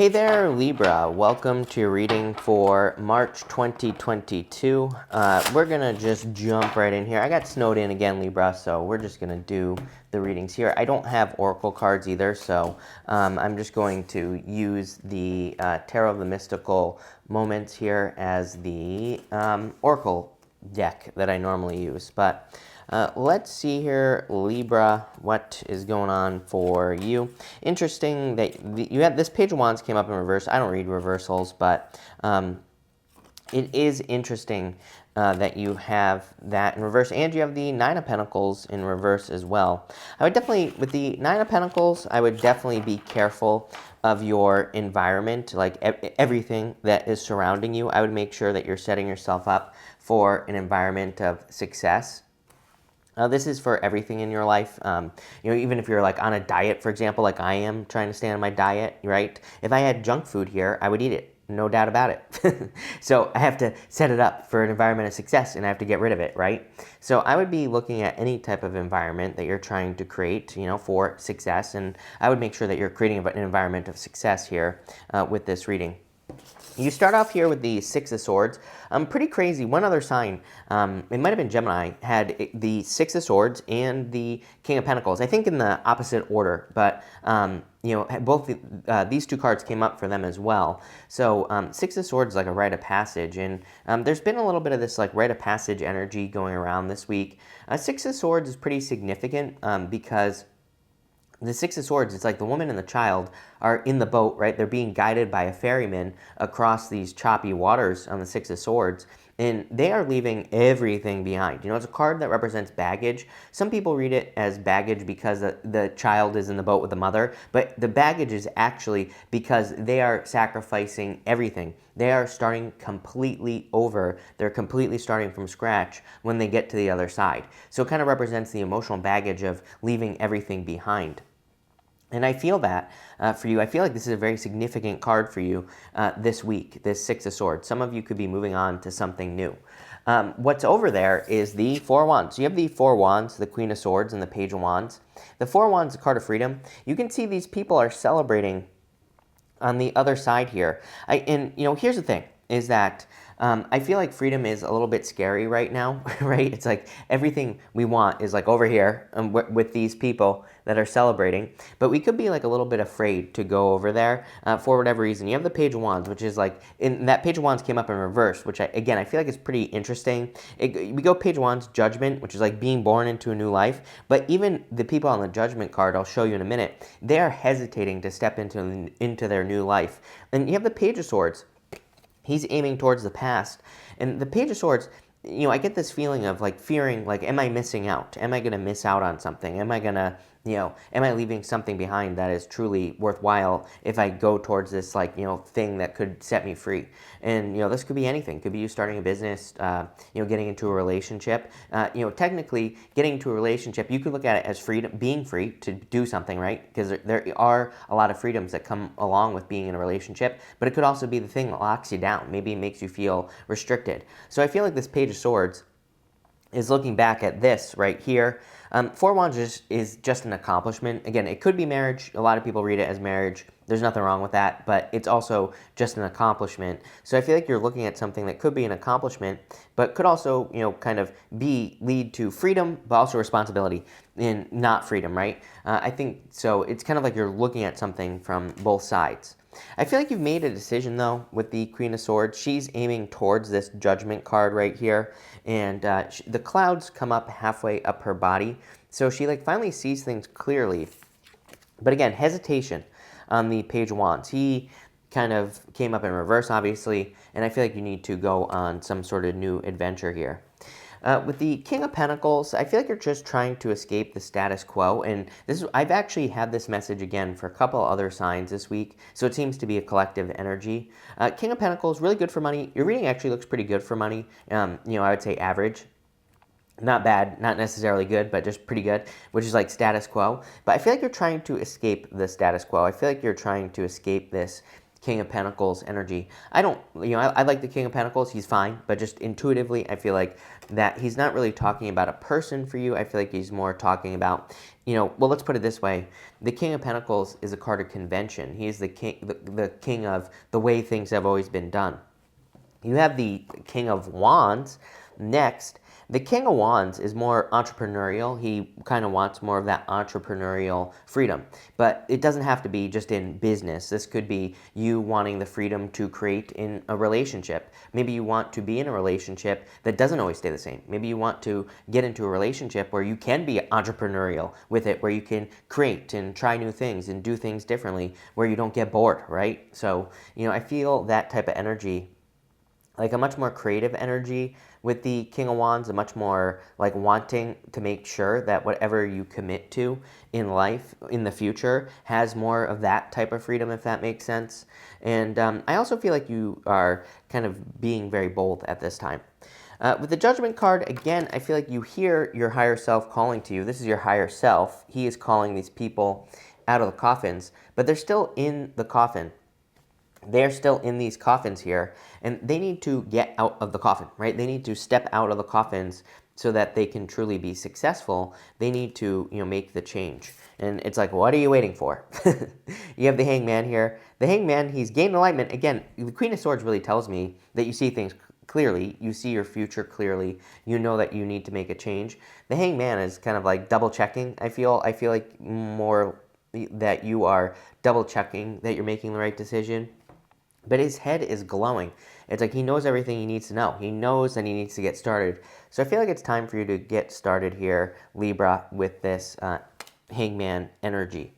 Hey there, Libra. Welcome to your reading for March 2022. We're going to just jump right in here. I got snowed in again, Libra, so we're just going to do the readings here. I don't have oracle cards either, so I'm just going to use the Tarot of the Mystical Moments here as the oracle deck that I normally use. But let's see here, Libra, what is going on for you. Interesting that you had this Page of Wands came up in reverse. I don't read reversals, but it is interesting that you have that in reverse, and you have the Nine of Pentacles in reverse as well. I would definitely, with the Nine of Pentacles, I would definitely be careful of your environment, like everything that is surrounding you. I would make sure that you're setting yourself up for an environment of success. This is for everything in your life. Even if you're like on a diet, for example, like I am trying to stay on my diet, right? If I had junk food here, I would eat it, no doubt about it. So I have to set it up for an environment of success, and I have to get rid of it, right? So I would be looking at any type of environment that you're trying to create, for success, and I would make sure that you're creating an environment of success here with this reading. You start off here with the Six of Swords. Pretty crazy. One other sign, it might have been Gemini, had the Six of Swords and the King of Pentacles. I think in the opposite order, but both these two cards came up for them as well. So Six of Swords is like a rite of passage, and there's been a little bit of this like rite of passage energy going around this week. Six of Swords is pretty significant because the Six of Swords, it's like the woman and the child are in the boat, right? They're being guided by a ferryman across these choppy waters on the Six of Swords, and they are leaving everything behind. It's a card that represents baggage. Some people read it as baggage because the child is in the boat with the mother, but the baggage is actually because they are sacrificing everything. They are starting completely over. They're completely starting from scratch when they get to the other side. So it kind of represents the emotional baggage of leaving everything behind. And I feel that for you. I feel like this is a very significant card for you this week, this Six of Swords. Some of you could be moving on to something new. What's over there is the Four of Wands. So you have the Four of Wands, the Queen of Swords, and the Page of Wands. The Four of Wands is a card of freedom. You can see these people are celebrating on the other side here. Here's the thing, is that I feel like freedom is a little bit scary right now, right? It's like everything we want is like over here with these people that are celebrating, but we could be like a little bit afraid to go over there for whatever reason. You have the Page of Wands, which is like, that Page of Wands came up in reverse, which I feel like is pretty interesting. We go Page of Wands, Judgment, which is like being born into a new life, but even the people on the Judgment card, I'll show you in a minute, they are hesitating to step into their new life. And you have the Page of Swords. He's aiming towards the past. And the Page of Swords, I get this feeling of like fearing, like, am I missing out? Am I going to miss out on something? Am I going to, am I leaving something behind that is truly worthwhile if I go towards this, like, thing that could set me free? And, this could be anything. It could be you starting a business, getting into a relationship. Technically, getting into a relationship, you could look at it as freedom, being free to do something, right? Because there are a lot of freedoms that come along with being in a relationship, but it could also be the thing that locks you down. Maybe it makes you feel restricted. So I feel like this Page of Swords is looking back at this right here. Four of Wands is just an accomplishment. Again, it could be marriage. A lot of people read it as marriage. There's nothing wrong with that, but it's also just an accomplishment. So I feel like you're looking at something that could be an accomplishment, but could also, kind of lead to freedom, but also responsibility in not freedom, right? I think so. It's kind of like you're looking at something from both sides. I feel like you've made a decision, though, with the Queen of Swords. She's aiming towards this Judgment card right here, and the clouds come up halfway up her body, so she finally sees things clearly. But again, hesitation on the Page of Wands. He kind of came up in reverse, obviously, and I feel like you need to go on some sort of new adventure here. With the King of Pentacles, I feel like you're just trying to escape the status quo, and I've actually had this message again for a couple other signs this week, so it seems to be a collective energy. King of Pentacles, really good for money. Your reading actually looks pretty good for money. I would say average. Not bad, not necessarily good, but just pretty good, which is like status quo. But I feel like you're trying to escape the status quo. I feel like you're trying to escape this King of Pentacles energy. I don't, I like the King of Pentacles. He's fine, but just intuitively, I feel like that he's not really talking about a person for you. I feel like he's more talking about, well, let's put it this way. The King of Pentacles is a card of convention. He is the king of the way things have always been done. You have the King of Wands next. The King of Wands is more entrepreneurial. He kind of wants more of that entrepreneurial freedom. But it doesn't have to be just in business. This could be you wanting the freedom to create in a relationship. Maybe you want to be in a relationship that doesn't always stay the same. Maybe you want to get into a relationship where you can be entrepreneurial with it, where you can create and try new things and do things differently, where you don't get bored, right? So, I feel that type of energy, like a much more creative energy with the King of Wands, a much more like wanting to make sure that whatever you commit to in life in the future has more of that type of freedom, if that makes sense. And I also feel like you are kind of being very bold at this time. With the Judgment card, again, I feel like you hear your higher self calling to you. This is your higher self. He is calling these people out of the coffins, but they're still in the coffin. They're still in these coffins here, and they need to get out of the coffin, right? They need to step out of the coffins so that they can truly be successful. They need to, make the change. And it's like, what are you waiting for? You have the Hangman here. The Hangman, he's gained enlightenment. Again, the Queen of Swords really tells me that you see things clearly. You see your future clearly. You know that you need to make a change. The Hangman is kind of like double checking. I feel like more that you are double checking that you're making the right decision. But his head is glowing. It's like he knows everything he needs to know. He knows that he needs to get started. So I feel like it's time for you to get started here, Libra, with this Hangman energy.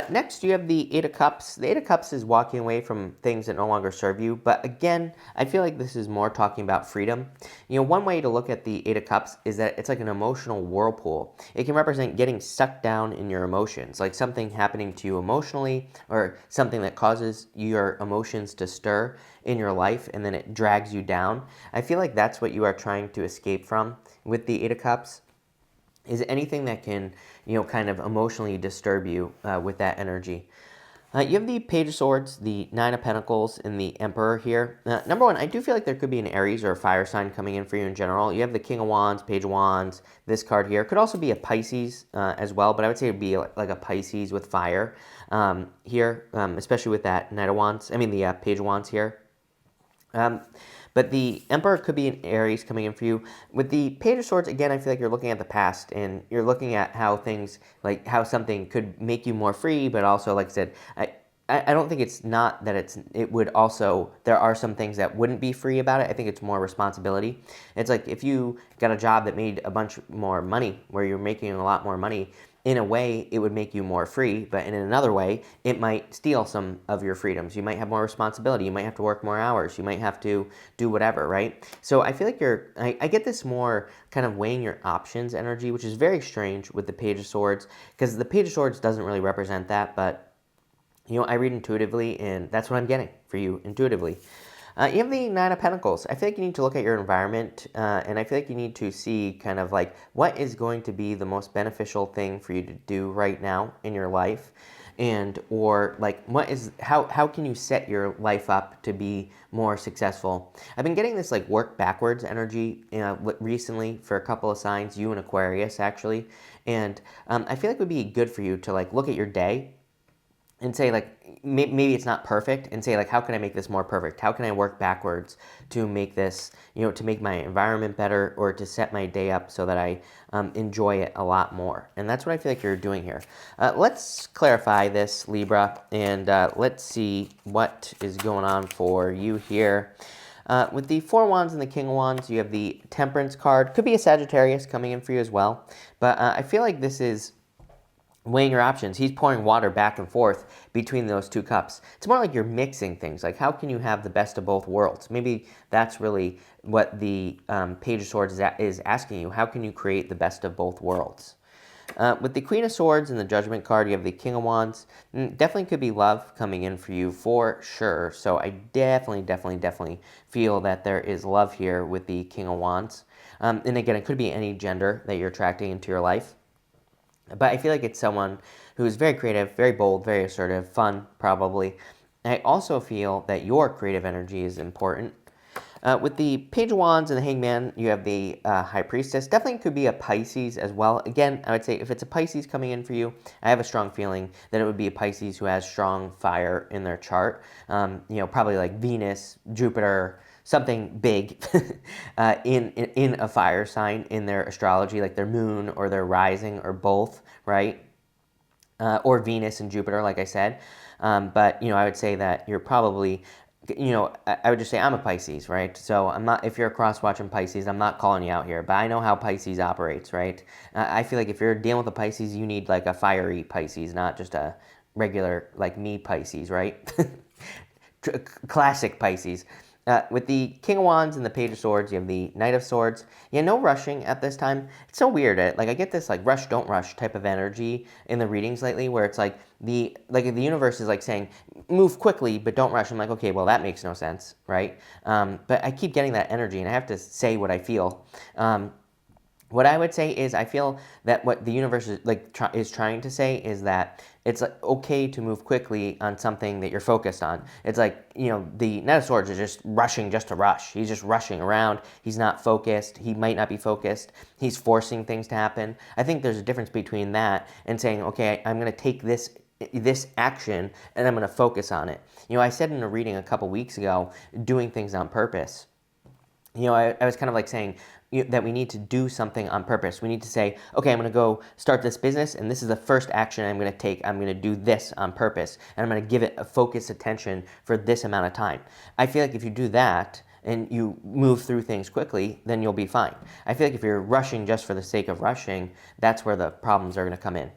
Next, you have the Eight of Cups. The Eight of Cups is walking away from things that no longer serve you. But again, I feel like this is more talking about freedom. One way to look at the Eight of Cups is that it's like an emotional whirlpool. It can represent getting sucked down in your emotions, like something happening to you emotionally or something that causes your emotions to stir in your life and then it drags you down. I feel like that's what you are trying to escape from with the Eight of Cups. Is anything that can, kind of emotionally disturb you with that energy. You have the Page of Swords, the Nine of Pentacles, and the Emperor here. Number one, I do feel like there could be an Aries or a fire sign coming in for you in general. You have the King of Wands, Page of Wands, this card here. Could also be a Pisces as well, but I would say it would be like a Pisces with fire here, especially with that Knight of Wands. The Page of Wands here. But the Emperor could be an Aries coming in for you. With the Page of Swords, again, I feel like you're looking at the past and you're looking at how things, like how something could make you more free, but also, like I said, I don't think it's not that it would also, there are some things that wouldn't be free about it. I think it's more responsibility. It's like if you got a job that made a bunch more money, where you're making a lot more money, in a way, it would make you more free, but in another way, it might steal some of your freedoms. You might have more responsibility. You might have to work more hours. You might have to do whatever, right? So I feel like I get this more kind of weighing your options energy, which is very strange with the Page of Swords, because the Page of Swords doesn't really represent that, but, I read intuitively, and that's what I'm getting for you intuitively. You have the Nine of Pentacles. I feel like you need to look at your environment, and I feel like you need to see kind of like what is going to be the most beneficial thing for you to do right now in your life, or like how can you set your life up to be more successful. I've been getting this like work backwards energy recently for a couple of signs, you and Aquarius actually, and I feel like it would be good for you to like look at your day and say like, maybe it's not perfect, and say like, how can I make this more perfect? How can I work backwards to make this, to make my environment better, or to set my day up so that I enjoy it a lot more? And that's what I feel like you're doing here. Let's clarify this, Libra, and let's see what is going on for you here. With the Four of Wands and the King of Wands, you have the Temperance card. Could be a Sagittarius coming in for you as well. But I feel like this is weighing your options. He's pouring water back and forth between those two cups. It's more like you're mixing things. Like, how can you have the best of both worlds? Maybe that's really what the Page of Swords is asking you. How can you create the best of both worlds? With the Queen of Swords and the Judgment card, you have the King of Wands. Definitely could be love coming in for you for sure. So I definitely feel that there is love here with the King of Wands. And again, it could be any gender that you're attracting into your life. But I feel like it's someone who is very creative, very bold, very assertive, fun, probably. I also feel that your creative energy is important. With the Page of Wands and the Hangman, you have the High Priestess. Definitely could be a Pisces as well. Again, I would say if it's a Pisces coming in for you, I have a strong feeling that it would be a Pisces who has strong fire in their chart. Probably like Venus, Jupiter, something big in a fire sign in their astrology, like their moon or their rising or both, right? Or Venus and Jupiter, like I said. But I would say that you're probably, I would just say I'm a Pisces, right? So I'm not, if you're a cross-watching Pisces, I'm not calling you out here, but I know how Pisces operates, right? I feel like if you're dealing with a Pisces, you need like a fiery Pisces, not just a regular, like me Pisces, right? Classic Pisces. With the King of Wands and the Page of Swords, you have the Knight of Swords. Yeah, no rushing at this time. It's so weird. I get this like rush, don't rush type of energy in the readings lately, where it's like the universe is like saying move quickly but don't rush. I'm like, okay, well that makes no sense, right? But I keep getting that energy, and I have to say what I feel. What I would say is I feel that what the universe is trying to say is that it's like okay to move quickly on something that you're focused on. It's like, the Knight of Swords is just rushing just to rush. He's just rushing around. He's not focused. He might not be focused. He's forcing things to happen. I think there's a difference between that and saying, okay, I'm going to take this action and I'm going to focus on it. I said in a reading a couple weeks ago, doing things on purpose. I was kind of like saying that we need to do something on purpose. We need to say, okay, I'm going to go start this business, and this is the first action I'm going to take. I'm going to do this on purpose, and I'm going to give it a focused attention for this amount of time. I feel like if you do that and you move through things quickly, then you'll be fine. I feel like if you're rushing just for the sake of rushing, that's where the problems are going to come in.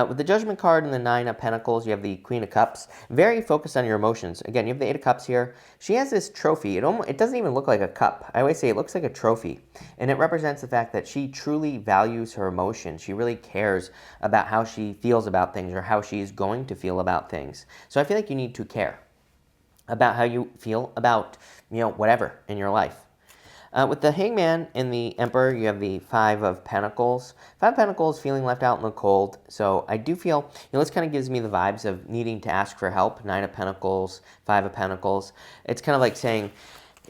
With the Judgment card and the Nine of Pentacles, you have the Queen of Cups. Very focused on your emotions. Again, you have the Eight of Cups here. She has this trophy. It doesn't even look like a cup. I always say it looks like a trophy. And it represents the fact that she truly values her emotions. She really cares about how she feels about things or how she is going to feel about things. So I feel like you need to care about how you feel about, whatever in your life. With the Hangman and the Emperor, you have the Five of Pentacles. Five of Pentacles, feeling left out in the cold. So I do feel, this kind of gives me the vibes of needing to ask for help. Nine of Pentacles, Five of Pentacles. It's kind of like saying,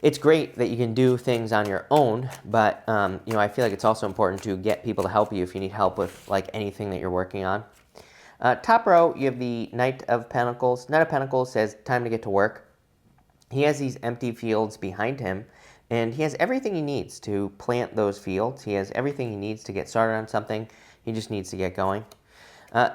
it's great that you can do things on your own, but, I feel like it's also important to get people to help you if you need help with, like, anything that you're working on. Top row, you have the Knight of Pentacles. Knight of Pentacles says, time to get to work. He has these empty fields behind him, and he has everything he needs to plant those fields. He has everything he needs to get started on something. He just needs to get going.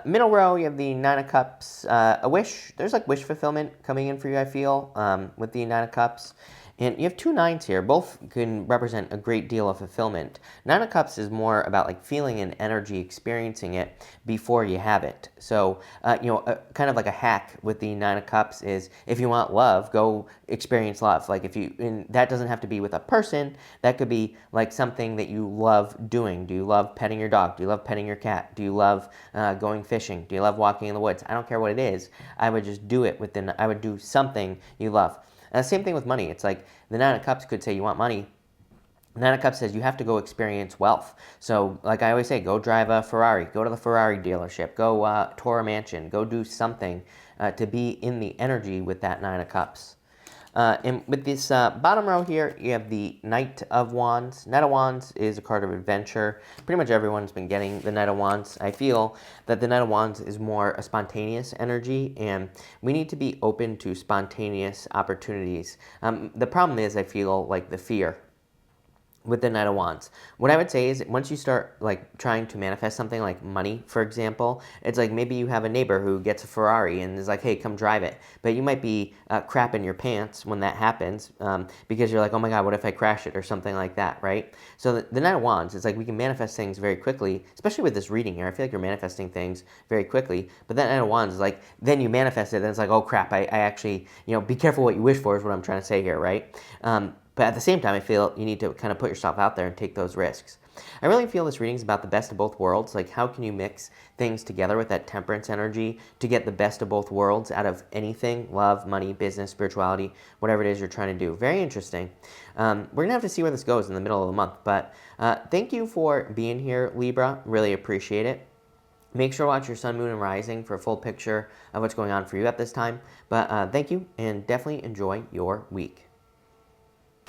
Middle row, you have the Nine of Cups. A wish. There's like wish fulfillment coming in for you, I feel, with the Nine of Cups. And you have two nines here. Both can represent a great deal of fulfillment. Nine of Cups is more about like feeling an energy, experiencing it before you have it. So, kind of like a hack with the Nine of Cups is if you want love, go experience love. Like and that doesn't have to be with a person. That could be like something that you love doing. Do you love petting your dog? Do you love petting your cat? Do you love going fishing? Do you love walking in the woods? I don't care what it is. I would just do it I would do something you love. Same thing with money. It's like the Nine of Cups could say you want money. Nine of Cups says you have to go experience wealth. So like I always say, go drive a Ferrari. Go to the Ferrari dealership. Go tour a mansion. Go do something to be in the energy with that Nine of Cups. And with this bottom row here, you have the Knight of Wands. Knight of Wands is a card of adventure. Pretty much everyone's been getting the Knight of Wands. I feel that the Knight of Wands is more a spontaneous energy, and we need to be open to spontaneous opportunities. The problem is, I feel like the fear with the Knight of Wands. What I would say is once you start like trying to manifest something like money, for example, it's like maybe you have a neighbor who gets a Ferrari and is like, hey, come drive it. But you might be crapping your pants when that happens because you're like, oh my God, what if I crash it or something like that, right? So the Knight of Wands, it's like we can manifest things very quickly, especially with this reading here. I feel like you're manifesting things very quickly. But that Knight of Wands is like, then you manifest it, then it's like, oh crap, I actually, be careful what you wish for is what I'm trying to say here, right? But at the same time, I feel you need to kind of put yourself out there and take those risks. I really feel this reading is about the best of both worlds. Like, how can you mix things together with that temperance energy to get the best of both worlds out of anything? Love, money, business, spirituality, whatever it is you're trying to do. Very interesting. We're going to have to see where this goes in the middle of the month. But thank you for being here, Libra. Really appreciate it. Make sure to watch your sun, moon, and rising for a full picture of what's going on for you at this time. But thank you, and definitely enjoy your week.